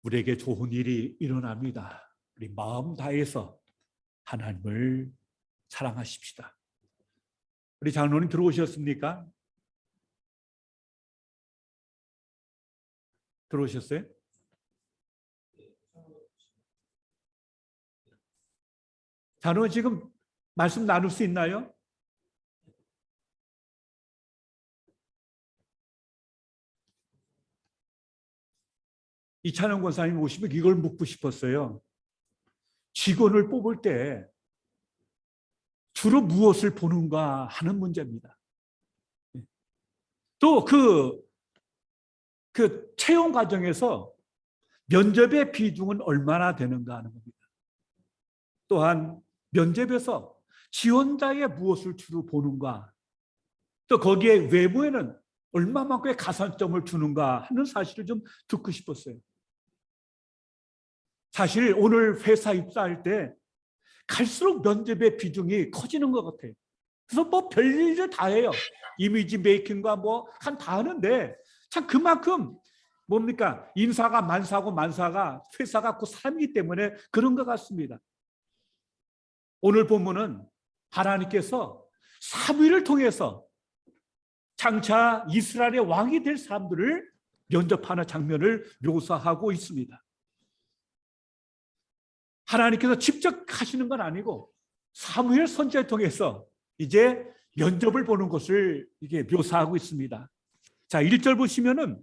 우리에게 좋은 일이 일어납니다. 우리 마음 다해서 하나님을 사랑하십시다. 우리 장로님 들어오셨습니까? 들어오셨어요? 장로님 지금 말씀 나눌 수 있나요? 이찬영 권사님 오시면 이걸 묻고 싶었어요. 직원을 뽑을 때 주로 무엇을 보는가 하는 문제입니다. 또 그 채용 과정에서 면접의 비중은 얼마나 되는가 하는 겁니다. 또한 면접에서 지원자의 무엇을 주로 보는가, 또 거기에 외부에는 얼마만큼의 가산점을 주는가 하는 사실을 좀 듣고 싶었어요. 사실 오늘 회사 입사할 때 갈수록 면접의 비중이 커지는 것 같아요. 그래서 뭐 별일을 다 해요. 이미지 메이킹과 뭐 다 하는데 참 그만큼 뭡니까? 인사가 만사고 만사가 회사가 그 사람이기 때문에 그런 것 같습니다. 오늘 본문은 하나님께서 사무엘을 통해서 장차 이스라엘의 왕이 될 사람들을 면접하는 장면을 묘사하고 있습니다. 하나님께서 직접 하시는 건 아니고 사무엘 선지자를 통해서 이제 면접을 보는 것을 이게 묘사하고 있습니다. 자, 1절 보시면은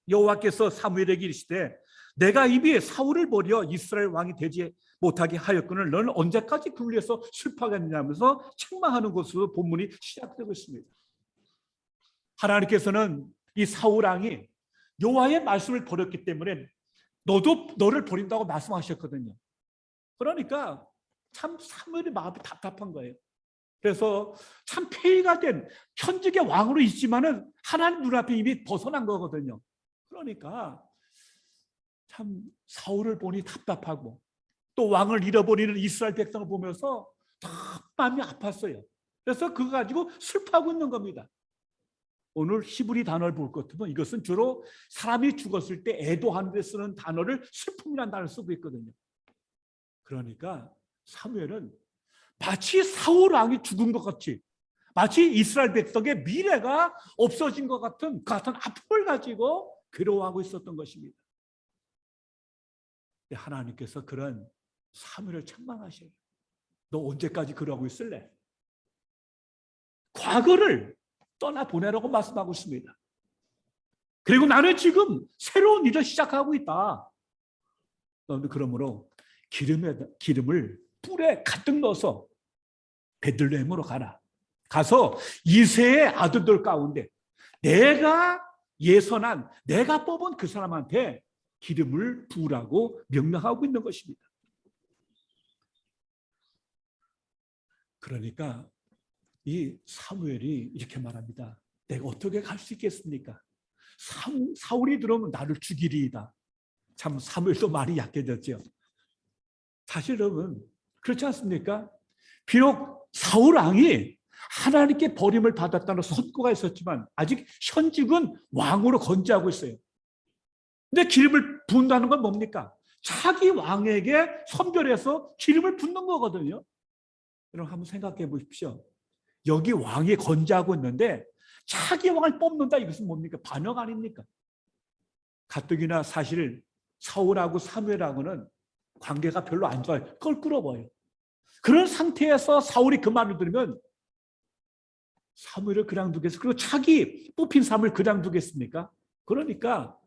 여호와께서 사무엘에게 이르시되 내가 이미 사울을 버려 이스라엘 왕이 되지 못하게 하였거늘 너는 언제까지 그를 위해서 슬퍼하겠느냐면서 책망하는 것으로 본문이 시작되고 있습니다. 하나님께서는 이 사울 왕이 여호와의 말씀을 버렸기 때문에 너도 너를 버린다고 말씀하셨거든요. 그러니까 참 사무엘의 마음이 답답한 거예요. 그래서 참 폐위가 된 현직의 왕으로 있지만은 하나님 눈앞에 이미 벗어난 거거든요. 그러니까 참 사울을 보니 답답하고 또 왕을 잃어버리는 이스라엘 백성을 보면서 다 마음이 아팠어요. 그래서 그거 가지고 슬퍼하고 있는 겁니다. 오늘 히브리 단어를 볼 것 같으면 이것은 주로 사람이 죽었을 때 애도하는 데 쓰는 단어를 슬픔이라는 단어를 쓰고 있거든요. 그러니까 사무엘은 마치 사울 왕이 죽은 것 같이, 마치 이스라엘 백성의 미래가 없어진 것 같은 그 같은 아픔을 가지고 괴로워하고 있었던 것입니다. 하나님께서 그런 사무엘을 책망하셔요. 너 언제까지 그러고 있을래? 과거를 떠나보내라고 말씀하고 있습니다. 그리고 나는 지금 새로운 일을 시작하고 있다. 너는 그러므로 기름을 뿔에 가득 넣어서 베들레헴으로 가라. 가서 이새의 아들들 가운데 내가 예선한, 내가 뽑은 그 사람한테 기름을 부으라고 명령하고 있는 것입니다. 그러니까 이 사무엘이 이렇게 말합니다. 내가 어떻게 갈 수 있겠습니까? 사울이 들어오면 나를 죽이리이다. 참 사무엘도 말이 약해졌죠. 사실 여러분 그렇지 않습니까? 비록 사울 왕이 하나님께 버림을 받았다는 선고가 있었지만 아직 현직은 왕으로 건재하고 있어요. 근데 기름을 부은다는 건 뭡니까? 차기 왕에게 선별해서 기름을 붓는 거거든요. 여러분 한번 생각해 보십시오. 여기 왕이 건재하고 있는데 차기 왕을 뽑는다, 이것은 뭡니까? 반역 아닙니까? 가뜩이나 사실 사울하고 사무엘하고는 관계가 별로 안 좋아요. 껄끄러워요. 그런 상태에서 사울이 그 말을 들으면 사무엘을 그냥 두겠어? 그리고 차기 뽑힌 사무엘 그냥 두겠습니까? 그러니까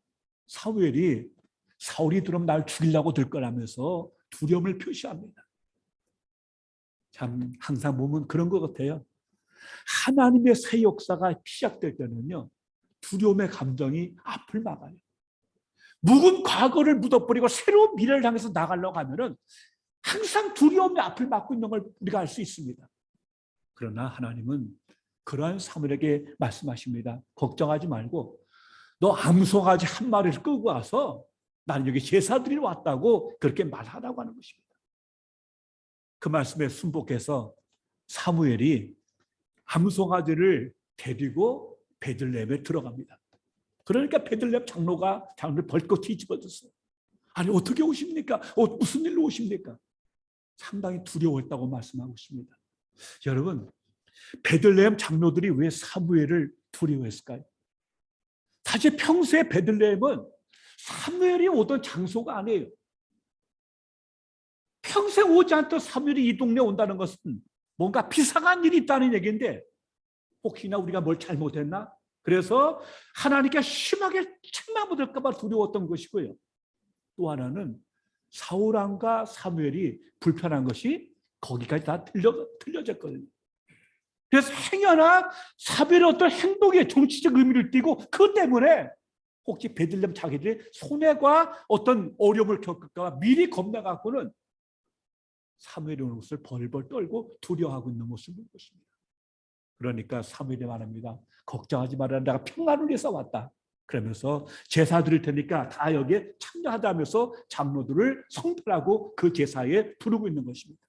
사무엘이 사울이 들어오면 날 죽이려고 들 거라면서 두려움을 표시합니다. 참 항상 보면 그런 것 같아요. 하나님의 새 역사가 시작될 때는요, 두려움의 감정이 앞을 막아요. 묵은 과거를 묻어버리고 새로운 미래를 향해서 나가려고 하면은 항상 두려움의 앞을 막고 있는 걸 우리가 알 수 있습니다. 그러나 하나님은 그러한 사무엘에게 말씀하십니다. 걱정하지 말고 너 암송아지 한 마리를 끌고 와서 나는 여기 제사드리러 왔다고 그렇게 말하라고 하는 것입니다. 그 말씀에 순복해서 사무엘이 암송아지를 데리고 베들레헴에 들어갑니다. 그러니까 베들레헴 장로를 벌컥 뒤집어졌어요. 아니 어떻게 오십니까? 무슨 일로 오십니까? 상당히 두려웠다고 말씀하고 있습니다. 여러분, 베들레헴 장로들이 왜 사무엘을 두려워했을까요? 사실 평소에 베들레헴은 사무엘이 오던 장소가 아니에요. 평생 오지 않던 사무엘이 이 동네에 온다는 것은 뭔가 비상한 일이 있다는 얘기인데, 혹시나 우리가 뭘 잘못했나? 그래서 하나님께 심하게 책망받을까 봐 두려웠던 것이고요. 또 하나는 사울왕과 사무엘이 불편한 것이 거기까지 다 틀려졌거든요. 그래서 행여나 사무엘의 어떤 행동에 정치적 의미를 띠고 그 때문에 혹시 베들레헴 자기들이 손해와 어떤 어려움을 겪을까 봐 미리 겁나갖고는 사무엘이 오는 것을 벌벌 떨고 두려워하고 있는 모습을 본 것입니다. 그러니까 사무엘이 말합니다. 걱정하지 마라, 내가 평안을 위해서 왔다. 그러면서 제사 드릴 테니까 다 여기에 참여하다면서 장로들을 성별하고 그 제사에 부르고 있는 것입니다.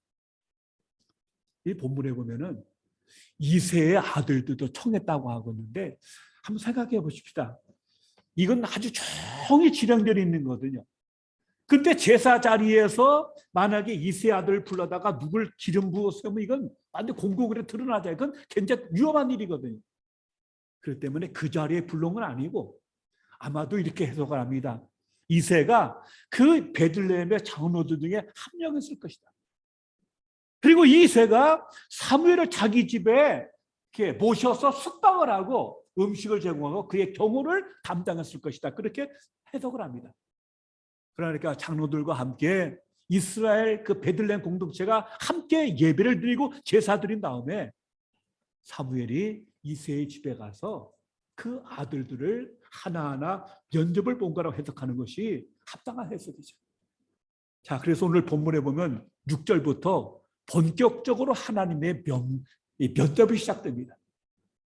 이 본문에 보면은 이새의 아들들도 청했다고 하고 있는데, 한번 생각해 보십시다. 이건 아주 조용히 진행되어 있는 거거든요. 근데 제사 자리에서 만약에 이새 아들을 불러다가 누굴 기름 부어서 이건 완전 공공으로 드러나자. 이건 굉장히 위험한 일이거든요. 그렇기 때문에 그 자리에 불러온 건 아니고, 아마도 이렇게 해석을 합니다. 이새가 그 베들레헴의 장로들 중에 한 명이었을 것이다. 그리고 이새가 사무엘을 자기 집에 이렇게 모셔서 숙박을 하고 음식을 제공하고 그의 경호를 담당했을 것이다. 그렇게 해석을 합니다. 그러니까 장로들과 함께 이스라엘 그 베들레헴 공동체가 함께 예배를 드리고 제사 드린 다음에 사무엘이 이새의 집에 가서 그 아들들을 하나하나 면접을 본 거라고 해석하는 것이 합당한 해석이죠. 자, 그래서 오늘 본문에 보면 6절부터 본격적으로 하나님의 면접이 시작됩니다.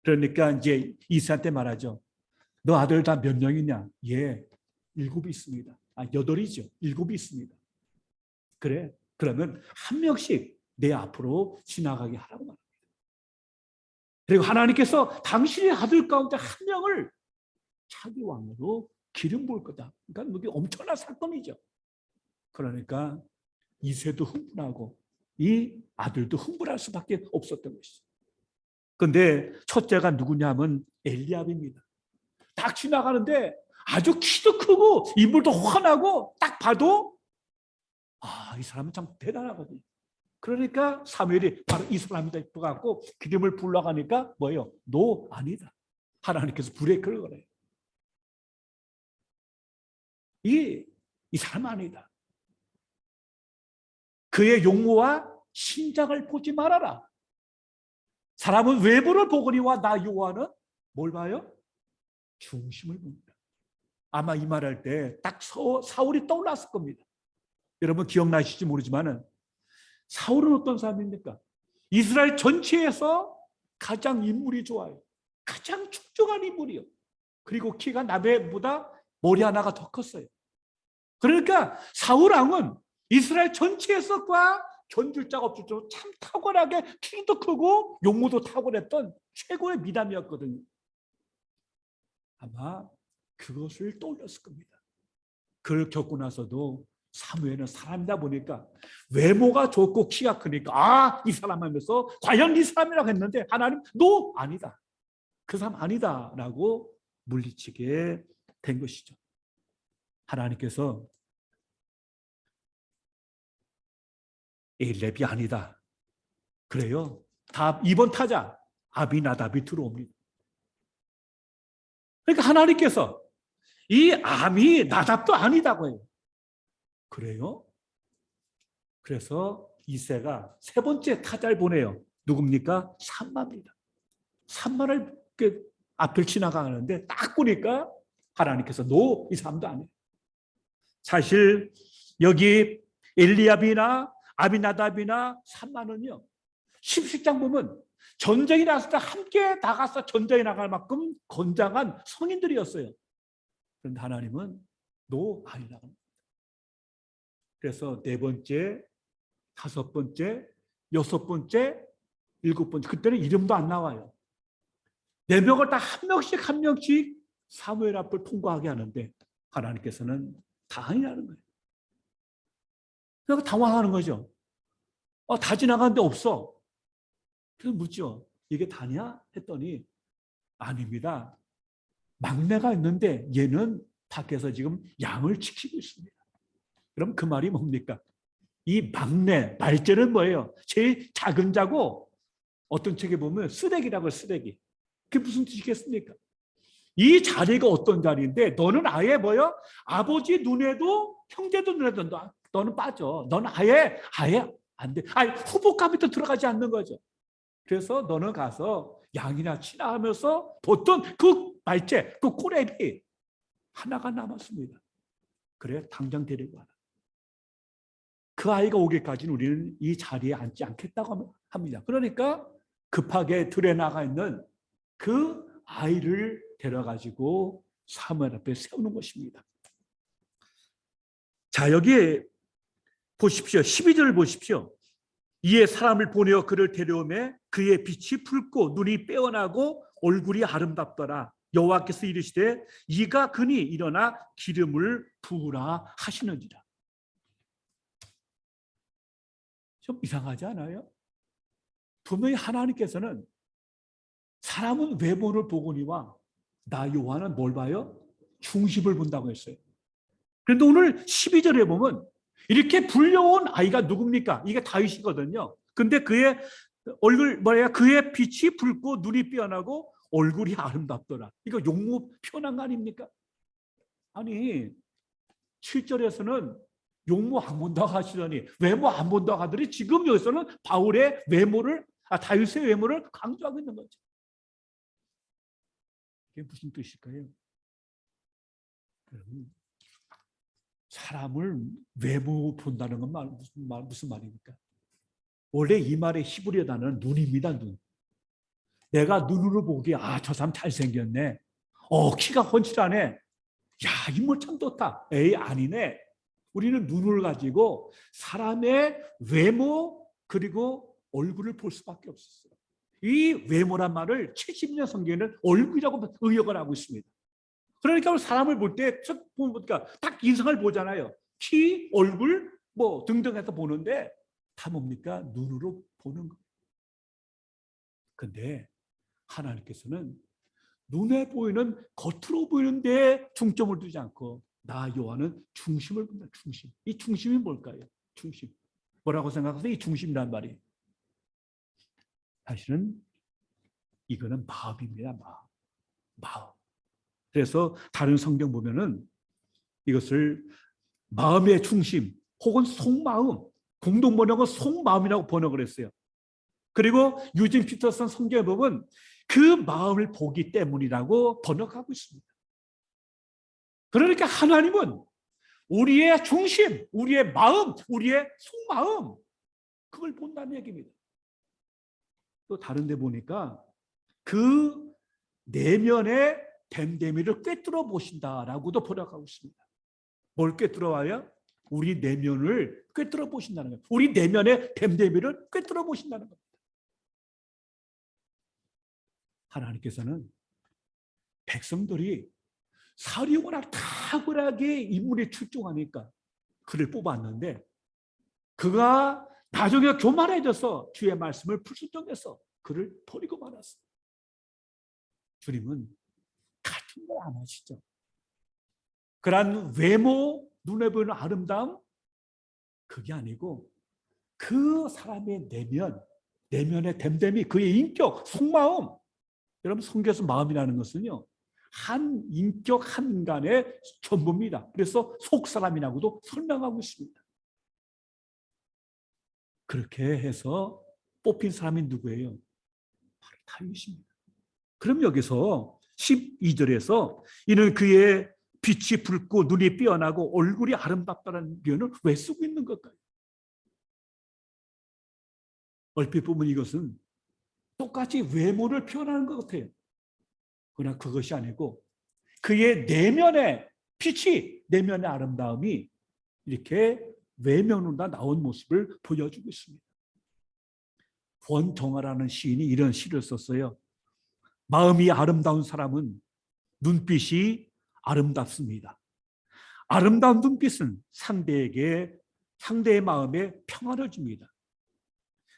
그러니까 이제 이새한테 말하죠. 너 아들 다 몇 명이냐? 예, 7이 있습니다. 8이죠. 7이 있습니다. 그래, 그러면 한 명씩 내 앞으로 지나가게 하라고 말합니다. 그리고 하나님께서 당신의 아들 가운데 한 명을 차기 왕으로 기름 부을 거다. 그러니까 이게 엄청난 사건이죠. 그러니까 이새도 흥분하고 이 아들도 흥분할 수밖에 없었던 것이죠. 그런데 첫째가 누구냐면 엘리압입니다. 딱 지나가는데 아주 키도 크고 인물도 환하고 딱 봐도 이 사람은 참 대단하거든요. 그러니까 사무엘이 바로 이 사람이다 싶어갖고 기름을 불러가니까 뭐예요? 너 아니다. 하나님께서 브레이크를 걸어요. 이 사람 아니다. 그의 용모와 신장을 보지 말아라. 사람은 외부를 보거니와 나 여호와는 뭘 봐요? 중심을 봅니다. 아마 이 말할 때 딱 사울이 떠올랐을 겁니다. 여러분 기억나실지 모르지만은 사울은 어떤 사람입니까? 이스라엘 전체에서 가장 인물이 좋아요. 가장 축적한 인물이요. 그리고 키가 남의보다 머리 하나가 더 컸어요. 그러니까 사울 왕은 이스라엘 전체에서과 견줄 자가 없을 정도로 참 탁월하게 키도 크고 용모도 탁월했던 최고의 미담이었거든요. 아마 그것을 떠올렸을 겁니다. 그걸 겪고 나서도 사무엘은 사람이다 보니까 외모가 좋고 키가 크니까 이 사람 하면서 과연 이 사람이라고 했는데 하나님 너 아니다. 그 사람 아니다 라고 물리치게 된 것이죠. 하나님께서 엘렙이 아니다. 그래요. 다 2번 타자 아비나답이 들어옵니다. 그러니까 하나님께서 이 아미나답도 아니다고 해요. 그래요? 그래서 이새가 세 번째 타자를 보내요. 누굽니까? 삼마입니다. 삼마를 앞을 지나가는데 딱 보니까 하나님께서 너 이 사람도 아니에요. 사실 여기 엘리압이나 아비나답이나 삼마는요. 10장 보면 전쟁이 났을 때 함께 나가서 전쟁에 나갈 만큼 건장한 성인들이었어요. 그런데 하나님은 너 아니라고 합니다. 그래서 4번째, 5번째, 6번째, 7번째 그때는 이름도 안 나와요. 4명을 다 한 명씩 사무엘 앞을 통과하게 하는데 하나님께서는 다 아니라는 거예요. 그러니까 당황하는 거죠. 다 지나가는데 없어. 그래서 묻죠. 이게 다냐? 했더니 아닙니다. 막내가 있는데 얘는 밖에서 지금 양을 지키고 있습니다. 그럼 그 말이 뭡니까? 이 막내, 말째는 뭐예요? 제일 작은 자고 어떤 책에 보면 쓰레기라고 해요, 쓰레기. 그게 무슨 뜻이겠습니까? 이 자리가 어떤 자리인데 너는 아예 뭐요? 아버지 눈에도 형제도 눈에도 너는 빠져. 너는 아예 안 돼. 아예 후보감에도 들어가지 않는 거죠. 그래서 너는 가서 양이나 치나 하면서 보통 그 말째, 그 꼬레비 하나가 남았습니다. 그래, 당장 데리고 와라. 그 아이가 오기까지는 우리는 이 자리에 앉지 않겠다고 합니다. 그러니까 급하게 들에 나가 있는 그 아이를 데려가지고 사무엘 앞에 세우는 것입니다. 자, 여기 보십시오. 12절을 보십시오. 이에 사람을 보내어 그를 데려오매 그의 빛이 붉고 눈이 빼어나고 얼굴이 아름답더라. 여호와께서 이르시되 이가 그니 일어나 기름을 부으라 하시는지라. 좀 이상하지 않아요? 분명히 하나님께서는 사람은 외모를 보거니와 나 요한은 뭘 봐요? 중심을 본다고 했어요. 그런데 오늘 12절에 보면 이렇게 불려온 아이가 누굽니까? 이게 다윗이거든요. 근데 그의 얼굴 그의 빛이 붉고 눈이 빼어나고 얼굴이 아름답더라. 이거 용모 표현한 거 아닙니까? 아니 7절에서는 용모 안 본다고 하시더니 외모 안 본다고 하더니 지금 여기서는 바울의 외모를 다윗의 외모를 강조하고 있는 거죠. 이게 무슨 뜻일까요? 사람을 외모 본다는 건 무슨 말입니까? 원래 이 말의 히브리어 단어는 눈입니다. 눈. 내가 눈으로 보기에 저 사람 잘생겼네. 키가 훤칠하네. 야, 인물 참 좋다. 에이, 아니네. 우리는 눈을 가지고 사람의 외모 그리고 얼굴을 볼 수밖에 없었어요. 이 외모란 말을 70년 성경에는 얼굴이라고 의역을 하고 있습니다. 그러니까 사람을 볼 때 딱 인상을 보잖아요. 키, 얼굴 뭐 등등 해서 보는데 다 뭡니까? 눈으로 보는 거예요. 근데 하나님께서는 눈에 보이는 겉으로 보이는 데 중점을 두지 않고 나 요한은 중심을 본다. 중심. 이 중심이 뭘까요? 중심. 뭐라고 생각하세요? 이 중심이란 말이. 사실은 이거는 마음입니다. 마음. 그래서 다른 성경 보면은 이것을 마음의 중심 혹은 속마음, 공동 번역은 속마음이라고 번역을 했어요. 그리고 유진 피터슨 성경에 보면 그 마음을 보기 때문이라고 번역하고 있습니다. 그러니까 하나님은 우리의 중심, 우리의 마음, 우리의 속마음 그걸 본다는 얘기입니다. 또 다른 데 보니까 그 내면의 댐댐이를 꿰뚫어 보신다라고도 번역하고 있습니다. 뭘 꿰뚫어 와요? 우리 내면을 꿰뚫어 보신다는 거예요. 우리 내면의 댐댐이를 꿰뚫어 보신다는 겁니다. 하나님께서는 백성들이 살이 워낙 탁월하게 인물에 출중하니까 그를 뽑았는데 그가 나중에 교만해져서 주의 말씀을 불순종해서 그를 버리고 말았어요. 주님은 같은 걸 안 하시죠. 그러한 외모, 눈에 보이는 아름다움 그게 아니고 그 사람의 내면의 댐댐이 그의 인격, 속마음. 여러분 성경에서 마음이라는 것은요 한 인격 한 인간의 전부입니다. 그래서 속사람이라고도 설명하고 있습니다. 그렇게 해서 뽑힌 사람이 누구예요? 바로 다윗입니다. 그럼 여기서 12절에서 이는 그의 빛이 붉고 눈이 빼어나고 얼굴이 아름답다는 표현을 왜 쓰고 있는 걸까요? 얼핏 보면 이것은 똑같이 외모를 표현하는 것 같아요. 그러나 그것이 아니고 그의 내면의 빛이, 내면의 아름다움이 이렇게 외면으로 나온 모습을 보여주고 있습니다. 권정아라는 시인이 이런 시를 썼어요. 마음이 아름다운 사람은 눈빛이 아름답습니다. 아름다운 눈빛은 상대에게 상대의 마음에 평안을 줍니다.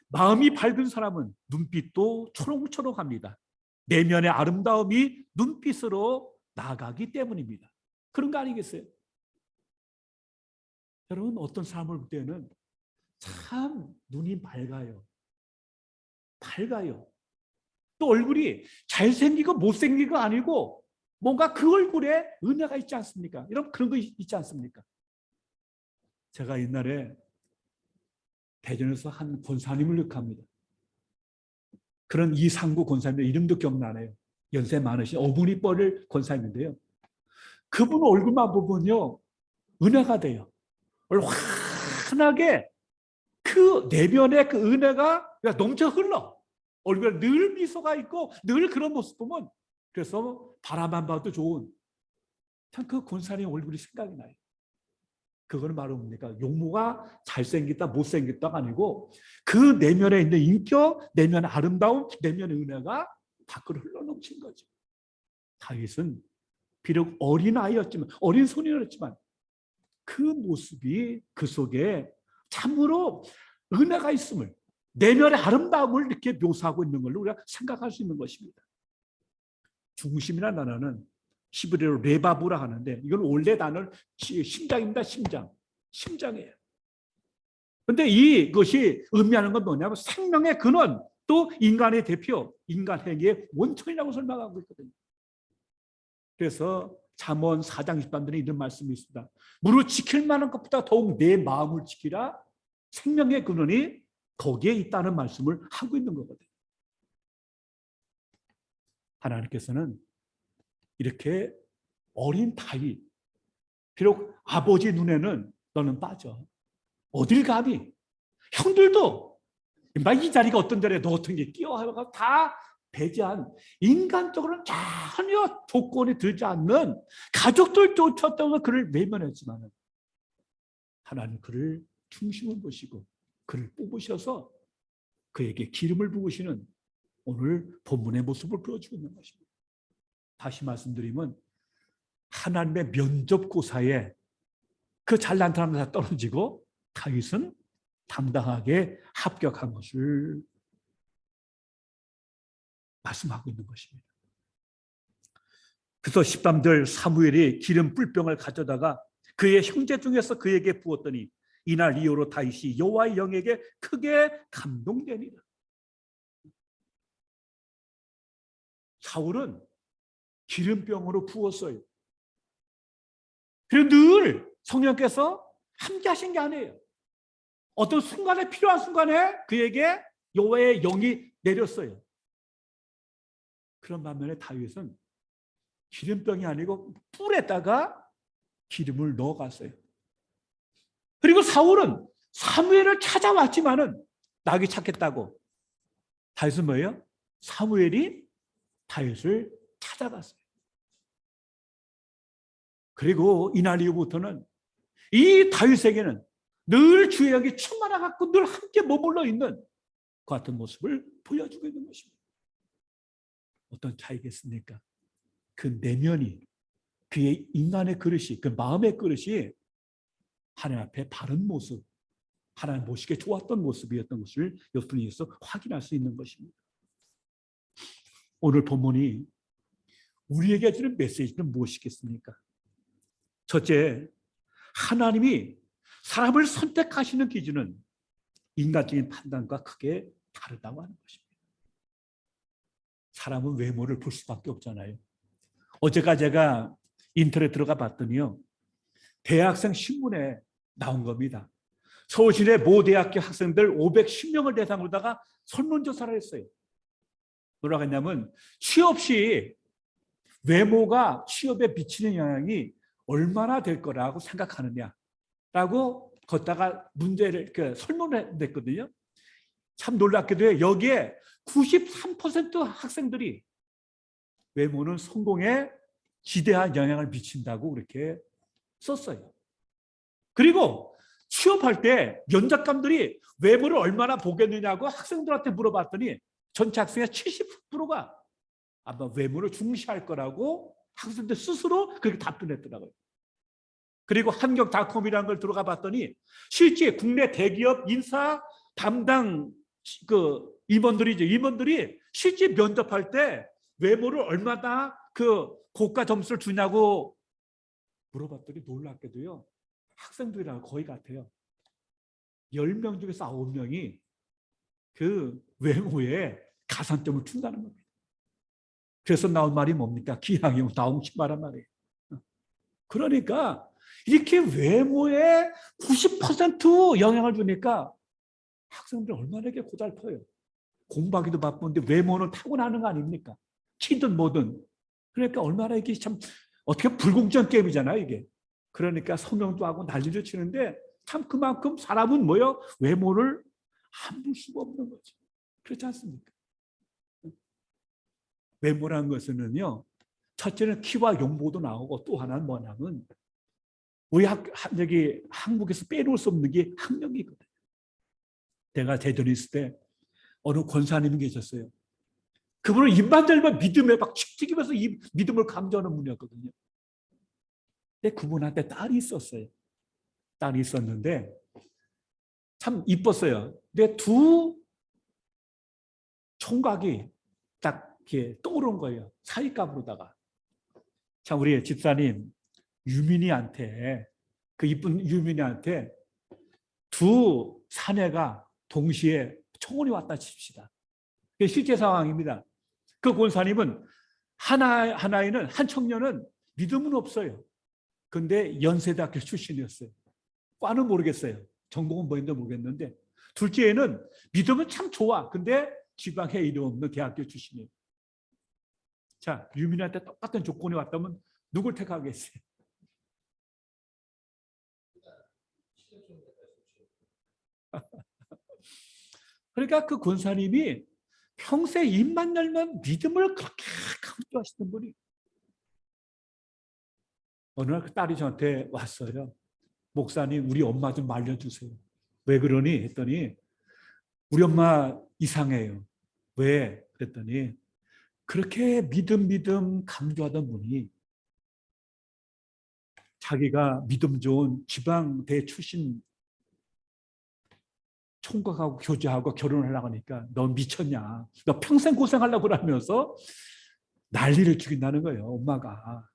마음이 밝은 사람은 눈빛도 초롱초롱합니다. 내면의 아름다움이 눈빛으로 나아가기 때문입니다. 그런 거 아니겠어요? 여러분, 어떤 사람을 볼 때는 참 눈이 밝아요. 밝아요. 또 얼굴이 잘생기고 못생기고 아니고 뭔가 그 얼굴에 은혜가 있지 않습니까? 여러분, 그런 거 있지 않습니까? 제가 옛날에 대전에서 한 권사님을 기억합니다. 그런 이상구 권사님 이름도 기억나네요. 연세 많으신 어분이 뻘을 권사님인데요. 그분 얼굴만 보면요, 은혜가 돼요. 환하게 그 내면의 그 은혜가 넘쳐 흘러. 얼굴에 늘 미소가 있고 늘 그런 모습 보면, 그래서 바라만 봐도 좋은 참 그 권사님 얼굴이 생각이 나요. 그거는 바로 뭡니까? 용모가 잘생겼다 못생겼다가 아니고 그 내면에 있는 인격, 내면의 아름다움, 내면의 은혜가 밖으로 흘러넘친 거죠. 다윗은 비록 어린아이였지만, 어린 소년이었지만 그 모습이 그 속에 참으로 은혜가 있음을, 내면의 아름다움을 이렇게 묘사하고 있는 걸로 우리가 생각할 수 있는 것입니다. 중심이라는 단어는 히브리어로 레바브라 하는데, 이건 원래 단어는 심장입니다. 심장이에요. 그런데 이것이 의미하는 건 뭐냐면 생명의 근원, 또 인간의 대표, 인간 행위의 원천이라고 설명하고 있거든요. 그래서 잠언 4장 13절에 이런 말씀이 있습니다. 무릇 지킬 만한 것보다 더욱 내 마음을 지키라. 생명의 근원이 거기에 있다는 말씀을 하고 있는 거거든요. 하나님께서는 이렇게 어린 다윗, 비록 아버지 눈에는 너는 빠져, 어딜 감히, 형들도 이 자리가 어떤 자리에 너 어떤 게 끼어와가 다 배제한, 인간적으로는 전혀 조건이 들지 않는 가족들 쫓았다고 그를 외면했지만 하나님 그를 중심을 보시고 그를 뽑으셔서 그에게 기름을 부으시는 오늘 본문의 모습을 보여주고 있는 것입니다. 다시 말씀드리면 하나님의 면접고사에 그 잘난 사람들 다 떨어지고 다윗은 당당하게 합격한 것을 말씀하고 있는 것입니다. 그래서 13절 사무엘이 기름 뿔병을 가져다가 그의 형제 중에서 그에게 부었더니 이날 이후로 다윗이 여호와의 영에게 크게 감동되니라. 사울은 기름병으로 부었어요. 그리고 늘 성령께서 함께 하신 게 아니에요. 어떤 순간에, 필요한 순간에 그에게 여호와의 영이 내렸어요. 그런 반면에 다윗은 기름병이 아니고 뿔에다가 기름을 넣어갔어요. 그리고 사울은 사무엘을 찾아왔지만은 나귀 찾겠다고, 다윗은 뭐예요? 사무엘이 다윗을 찾아갔어요. 그리고 이날 이후부터는 이 다윗에게는 늘 주의 영이 충만해 갖고 늘 함께 머물러 있는 그 같은 모습을 보여주고 있는 것입니다. 어떤 차이겠습니까? 그 내면이, 그의 인간의 그릇이, 그 마음의 그릇이 하나님 앞에 바른 모습, 하나님 보시기에 좋았던 모습이었던 것을 여러분에서 확인할 수 있는 것입니다. 오늘 본문이 우리에게 주는 메시지는 무엇이겠습니까? 첫째, 하나님이 사람을 선택하시는 기준은 인간적인 판단과 크게 다르다고 하는 것입니다. 사람은 외모를 볼 수밖에 없잖아요. 어제가 제가 인터넷 들어가 봤더니요, 대학생 신문에 나온 겁니다. 서울시내 모 대학교 학생들 510명을 대상으로다가 설문조사를 했어요. 뭐라고 했냐면 취업 시 외모가 취업에 미치는 영향이 얼마나 될 거라고 생각하느냐라고 걷다가 문제를 설문을 냈거든요. 참 놀랍게도 여기에 93% 학생들이 외모는 성공에 지대한 영향을 미친다고 그렇게 썼어요. 그리고 취업할 때 면접관들이 외모를 얼마나 보겠느냐고 학생들한테 물어봤더니 전체 학생의 70%가 아마 외모를 중시할 거라고 학생들 스스로 그렇게 답변했더라고요. 그리고 한경닷컴이라는 걸 들어가 봤더니 실제 국내 대기업 인사 담당 그 임원들이 실제 면접할 때 외모를 얼마나 그 고가 점수를 주냐고 물어봤더니 놀랍게도요. 학생들이랑 거의 같아요. 10명 중에서 9명이 그 외모에 가산점을 준다는 겁니다. 그래서 나온 말이 뭡니까? 기왕이면 다홍치마란 말이에요. 그러니까 이렇게 외모에 90% 영향을 주니까 학생들 얼마나 이게 고달퍼요. 공부하기도 바쁜데 외모는 타고나는 거 아닙니까? 키든 뭐든. 그러니까 얼마나 이게 참 어떻게 불공정 게임이잖아요, 이게. 그러니까 성형도 하고 난리를 치는데 참 그만큼 사람은 뭐요? 외모를 안 볼 수가 없는 거죠. 그렇지 않습니까? 외모라는 것은요, 첫째는 키와 용모도 나오고 또 하나는 뭐냐면 우리 여기 한국에서 빼놓을 수 없는 게 학력이거든요. 내가 대전에 있을 때 어느 권사님이 계셨어요. 그분은 입만 열면 믿음에 막 칙칙이면서 이 믿음을 강조하는 분이었거든요. 근데 그분한테 딸이 있었어요. 딸이 있었는데 참 이뻤어요. 근데 두 총각이 딱 이렇게 떠오른 거예요. 사윗감으로다가. 참 우리 집사님 유민이한테 그 이쁜 유민이한테 두 사내가 동시에 청혼이 왔다 칩시다. 그게 실제 상황입니다. 그 권사님은 하나이는 한 청년은 믿음은 없어요. 근데 연세대학교 출신이었어요. 과는 모르겠어요. 전공은 뭐인지 모르겠는데 둘째는 믿음은 참 좋아. 근데 지방에 이름 없는 대학교 출신이에요. 자, 유민한테 똑같은 조건이 왔다면 누굴 택하겠어요? 그러니까 그 권사님이 평생 입만 열면 믿음을 그렇게 강조하시는 분이 어느 날 그 딸이 저한테 왔어요. 목사님, 우리 엄마 좀 말려주세요. 왜 그러니? 했더니 우리 엄마 이상해요. 왜? 그랬더니 그렇게 믿음 강조하던 분이 자기가 믿음 좋은 지방대 출신 총각하고 교제하고 결혼을 하려고 하니까 너 미쳤냐? 너 평생 고생하려고 그러면서 난리를 죽인다는 거예요. 엄마가.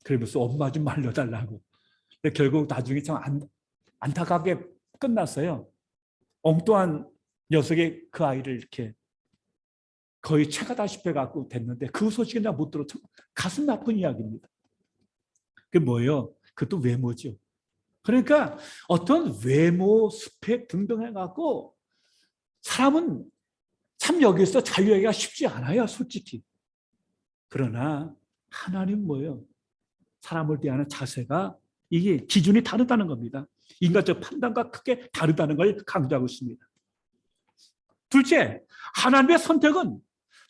그러면서 엄마 좀 말려달라고. 근데 결국 나중에 참 안타깝게 끝났어요. 엉뚱한 녀석이 그 아이를 이렇게 거의 체가다시피 해갖고 됐는데 그 소식이 나 못 들어. 가슴 아픈 이야기입니다. 그게 뭐예요? 그것도 외모죠. 그러니까 어떤 외모, 스펙 등등 해갖고 사람은 참 여기서 자유하기가 쉽지 않아요, 솔직히. 그러나 하나님 뭐예요? 사람을 대하는 자세가 이게 기준이 다르다는 겁니다. 인간적 판단과 크게 다르다는 걸 강조하고 있습니다. 둘째, 하나님의 선택은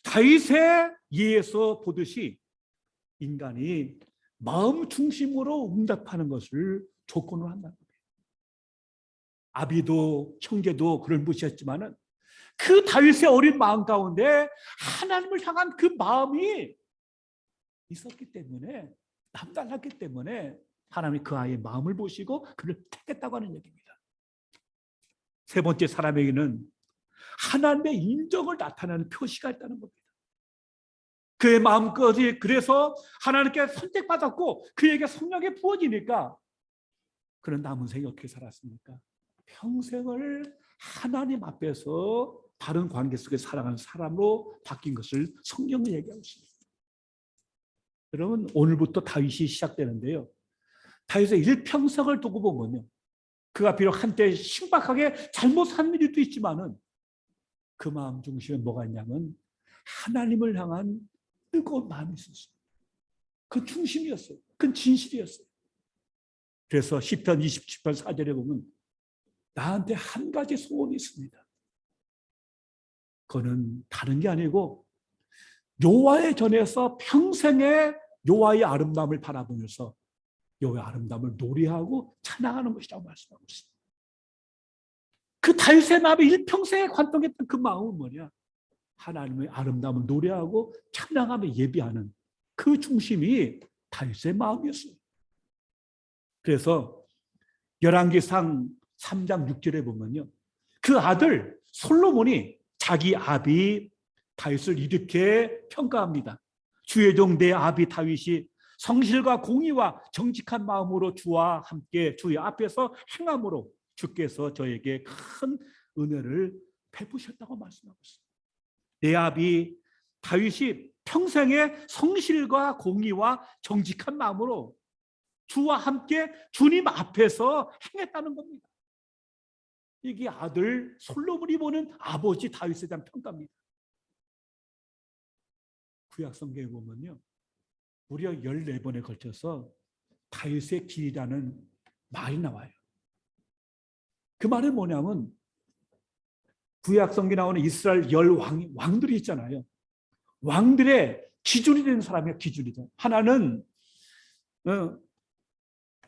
다윗의 예에서 보듯이 인간이 마음 중심으로 응답하는 것을 조건으로 한다는 거예요. 아비도 형제도 그를 무시했지만은 그 다윗의 어린 마음 가운데 하나님을 향한 그 마음이 있었기 때문에 남달랐기 때문에 하나님이 그 아이의 마음을 보시고 그를 택했다고 하는 얘기입니다. 세 번째, 사람에게는 하나님의 인정을 나타내는 표시가 있다는 겁니다. 그의 마음까지 그래서 하나님께 선택받았고 그에게 성령이 부어지니까 그는 남은 생이 어떻게 살았습니까? 평생을 하나님 앞에서 다른 관계 속에 살아가는 사람으로 바뀐 것을 성경은 얘기하고 있습니다. 여러분, 오늘부터 다윗이 시작되는데요. 다윗의 일평생을 두고 보면요. 그가 비록 한때 신박하게 잘못한 일도 있지만은 그 마음 중심에 뭐가 있냐면 하나님을 향한 뜨거운 마음이 있었어요. 그 중심이었어요. 그 진실이었어요. 그래서 시편 27편 4절에 보면 나한테 한 가지 소원이 있습니다. 그거는 다른 게 아니고 여호와의 전에서 평생에 여호와의 아름다움을 바라보면서 여호와의 아름다움을 노래하고 찬양하는 것이라고 말씀하고 있습니다. 그 다윗의 마음이 일평생에 관통했던 그 마음은 뭐냐? 하나님의 아름다움을 노래하고 찬양하며 예비하는 그 중심이 다윗의 마음이었어요. 그래서 열왕기상 3장 6절에 보면요, 그 아들 솔로몬이 자기 아비 다윗을 이렇게 평가합니다. 주의 종 내 아비 다윗이 성실과 공의와 정직한 마음으로 주와 함께 주의 앞에서 행함으로 주께서 저에게 큰 은혜를 베푸셨다고 말씀하고 있습니다. 내 아비 다윗이 평생에 성실과 공의와 정직한 마음으로 주와 함께 주님 앞에서 행했다는 겁니다. 이게 아들 솔로몬이 보는 아버지 다윗에 대한 평가입니다. 구약 성경에 보면요, 무려 14번에 걸쳐서 다윗의 길이라는 말이 나와요. 그 말은 뭐냐면, 구약 성경에 나오는 이스라엘 왕들이 있잖아요. 왕들의 기준이 되는 사람이에요. 기준이죠. 하나는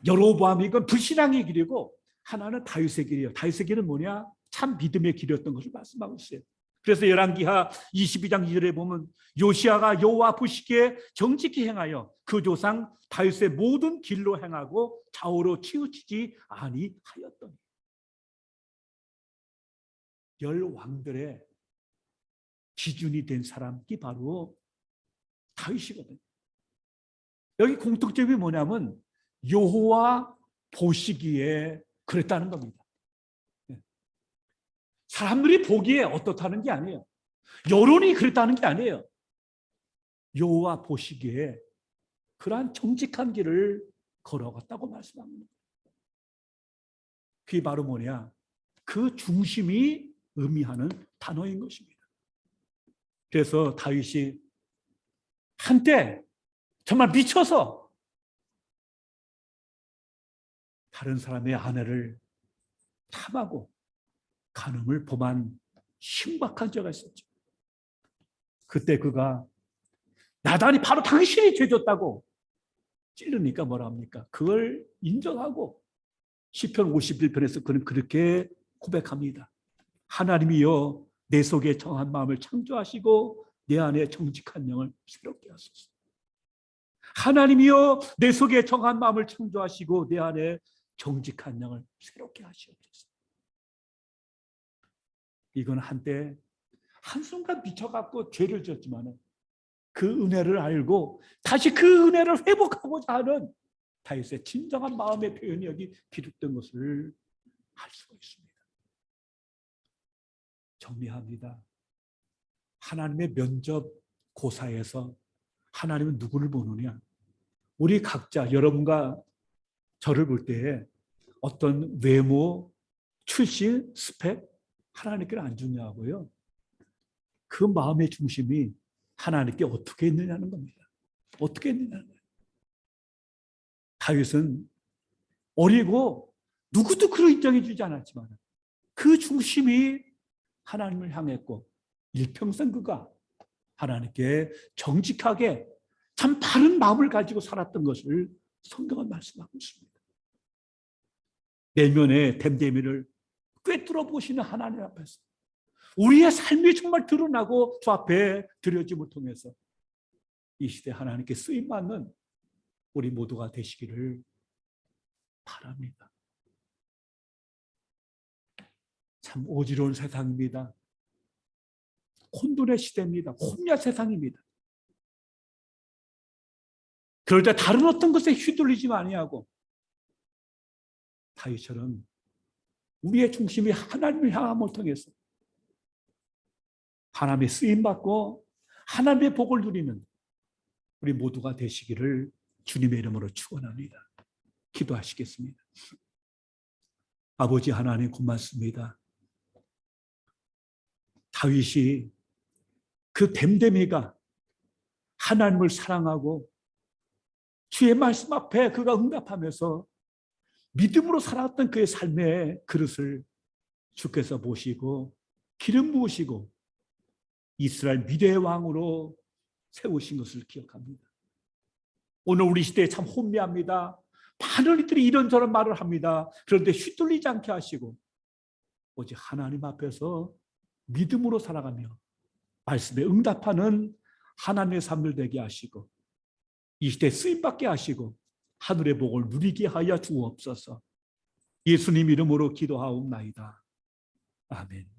여로보암이건 불신앙의 길이고, 하나는 다윗의 길이에요. 다윗의 길은 뭐냐? 참 믿음의 길이었던 것을 말씀하고 있어요. 그래서 열왕기하 22장 2절에 보면 요시아가 여호와 보시기에 정직히 행하여 그 조상 다윗의 모든 길로 행하고 좌우로 치우치지 아니하였더니. 열 왕들의 기준이 된 사람이 바로 다윗이거든요. 여기 공통점이 뭐냐면 여호와 보시기에 그랬다는 겁니다. 사람들이 보기에 어떻다는 게 아니에요. 여론이 그랬다는 게 아니에요. 여호와 보시기에 그러한 정직한 길을 걸어갔다고 말씀합니다. 그게 바로 뭐냐? 그 중심이 의미하는 단어인 것입니다. 그래서 다윗이 한때 정말 미쳐서 다른 사람의 아내를 탐하고 간음을 범한 심각한 죄가 있었죠. 그때 그가 나단이 바로 당신이 죄졌다고 찌르니까 뭐라 합니까? 그걸 인정하고 시편 51편에서 그는 그렇게 고백합니다. 하나님이여 내 속에 정한 마음을 창조하시고 내 안에 정직한 영을 새롭게 하소서. 하나님이여 내 속에 정한 마음을 창조하시고 내 안에 정직한 영을 새롭게 하시옵소서. 이건 한때 한순간 미쳐갖고 죄를 지었지만 그 은혜를 알고 다시 그 은혜를 회복하고자 하는 다윗의 진정한 마음의 표현이 여기 비롯된 것을 알 수가 있습니다. 정리합니다. 하나님의 면접 고사에서 하나님은 누구를 보느냐? 우리 각자, 여러분과 저를 볼 때에 어떤 외모, 출신, 스펙 하나님께는 안 중요하고요. 그 마음의 중심이 하나님께 어떻게 있느냐는 겁니다. 어떻게 있느냐는 거예요. 다윗은 어리고 누구도 그를 인정해 주지 않았지만 그 중심이 하나님을 향했고 일평생 그가 하나님께 정직하게 참 바른 마음을 가지고 살았던 것을 성경은 말씀하고 있습니다. 내면의 댐댐이를 꿰뚫어 보시는 하나님 앞에서 우리의 삶이 정말 드러나고 주 앞에 드려짐을 통해서 이 시대 하나님께 쓰임받는 우리 모두가 되시기를 바랍니다. 참 어지러운 세상입니다. 혼돈의 시대입니다. 혼야 세상입니다. 그럴 때 다른 어떤 것에 휘둘리지 아니하고 다윗처럼 우리의 중심이 하나님을 향함을 통해서 하나님의 쓰임받고 하나님의 복을 누리는 우리 모두가 되시기를 주님의 이름으로 축원합니다. 기도하시겠습니다. 아버지 하나님 고맙습니다. 다윗이 그 댐댐이가 하나님을 사랑하고 주의 말씀 앞에 그가 응답하면서 믿음으로 살았던 그의 삶의 그릇을 주께서 보시고 기름 부으시고 이스라엘 미래의 왕으로 세우신 것을 기억합니다. 오늘 우리 시대에 참 혼미합니다. 많은 이들이 이런저런 말을 합니다. 그런데 휘둘리지 않게 하시고 오직 하나님 앞에서 믿음으로 살아가며 말씀에 응답하는 하나님의 삶을 되게 하시고 이 시대에 쓰임받게 하시고 하늘의 복을 누리게 하여 주옵소서. 예수님 이름으로 기도하옵나이다. 아멘.